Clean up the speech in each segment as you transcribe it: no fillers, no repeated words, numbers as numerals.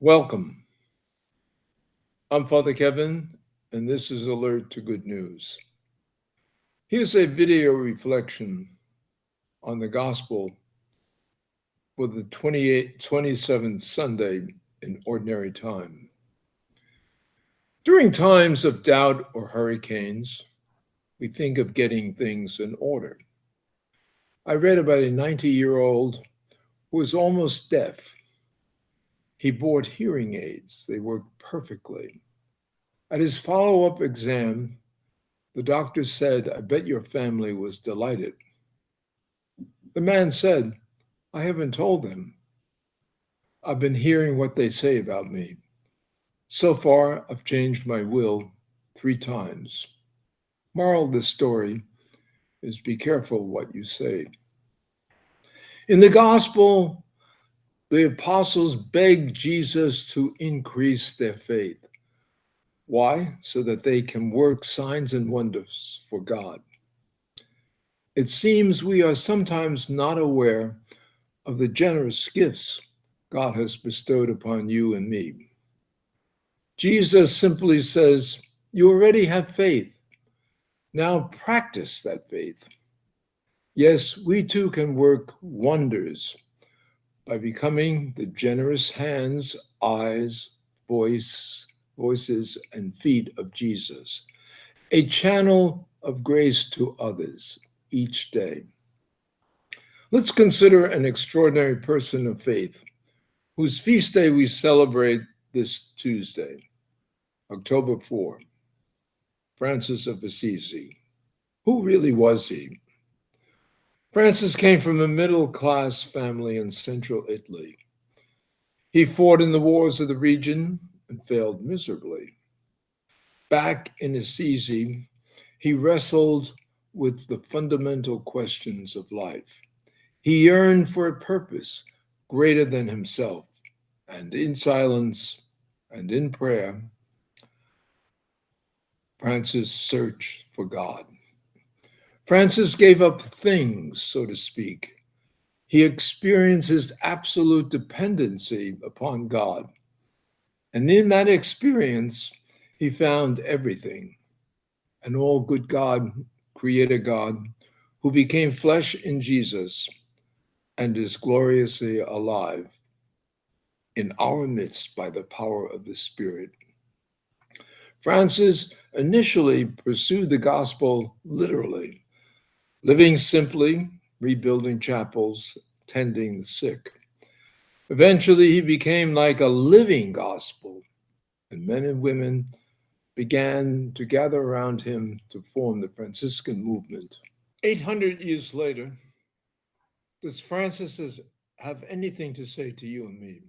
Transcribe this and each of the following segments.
Welcome. I'm Father Kevin, and this is Alert to Good News. Here's a video reflection on the Gospel for the 27th Sunday in Ordinary Time. During times of doubt or hurricanes, we think of getting things in order. I read about a 90-year-old who was almost deaf. He bought hearing aids. They worked perfectly. At his follow-up exam, the doctor said, "I bet your family was delighted." The man said, "I haven't told them. I've been hearing what they say about me. So far, I've changed my will 3 times." Moral of the story is be careful what you say. In the gospel, the apostles begged Jesus to increase their faith. Why? So that they can work signs and wonders for God. It seems we are sometimes not aware of the generous gifts God has bestowed upon you and me. Jesus simply says, "You already have faith. Now practice that faith." Yes, we too can work wonders by becoming the generous hands, eyes, voices, and feet of Jesus, a channel of grace to others each day. Let's consider an extraordinary person of faith whose feast day we celebrate this Tuesday, October 4, Francis of Assisi. Who really was he? Francis came from a middle-class family in central Italy. He fought in the wars of the region and failed miserably. Back in Assisi, he wrestled with the fundamental questions of life. He yearned for a purpose greater than himself, and in silence and in prayer, Francis searched for God. Francis gave up things, so to speak. He experiences absolute dependency upon God. And in that experience, he found everything. An all good God, Creator God, who became flesh in Jesus and is gloriously alive in our midst by the power of the Spirit. Francis initially pursued the gospel literally, living simply, rebuilding chapels, tending the sick. Eventually, he became like a living gospel, and men and women began to gather around him to form the Franciscan movement. 800 years later, does Francis have anything to say to you and me?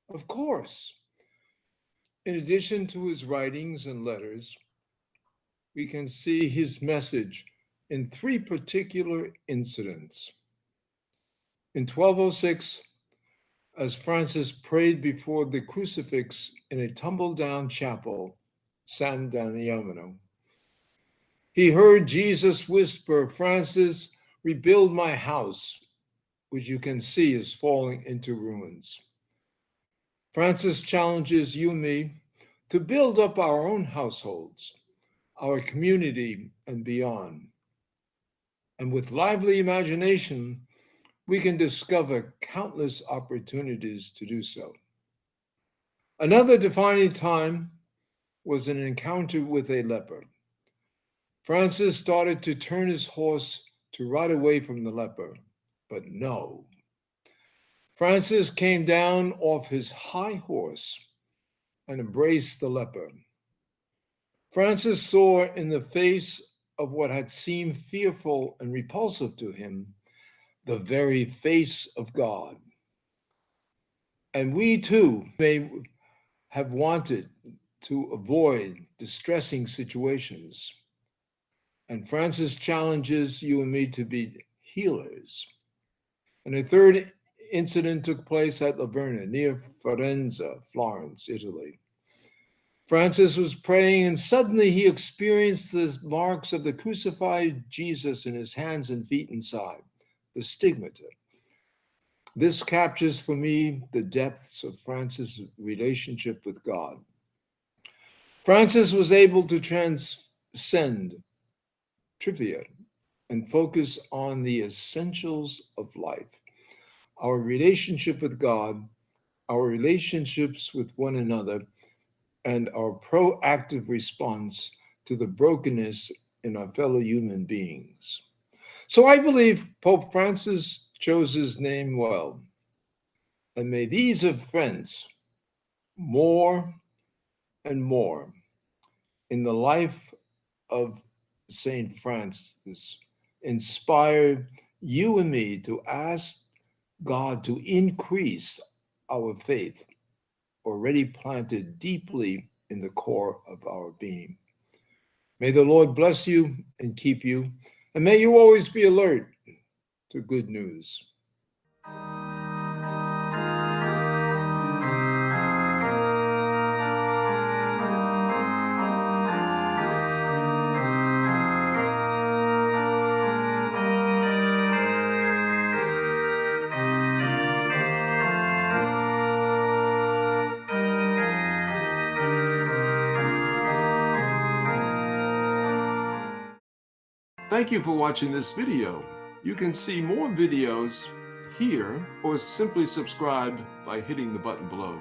Of course. In addition to his writings and letters, we can see his message in 3 particular incidents. In 1206, as Francis prayed before the crucifix in a tumble-down chapel, San Damiano, he heard Jesus whisper, "Francis, rebuild my house, which you can see is falling into ruins." Francis challenges you and me to build up our own households, our community, and beyond. And with lively imagination, we can discover countless opportunities to do so. Another defining time was an encounter with a leper. Francis started to turn his horse to ride away from the leper, but no. Francis came down off his high horse and embraced the leper. Francis saw in the face of what had seemed fearful and repulsive to him the very face of God. And we too may have wanted to avoid distressing situations. And Francis challenges you and me to be healers. And a third incident took place at Laverna, near Firenze, Florence, Italy. Francis was praying, and suddenly he experienced the marks of the crucified Jesus in his hands and feet and side, the stigmata. This captures for me the depths of Francis' relationship with God. Francis was able to transcend trivia and focus on the essentials of life. Our relationship with God, our relationships with one another, and our proactive response to the brokenness in our fellow human beings. So I believe Pope Francis chose his name well. And may these of friends more and more in the life of St. Francis inspire you and me to ask God to increase our faith already planted deeply in the core of our being. May the Lord bless you and keep you, and may you always be alert to good news. Thank you for watching this video. You can see more videos here or simply subscribe by hitting the button below.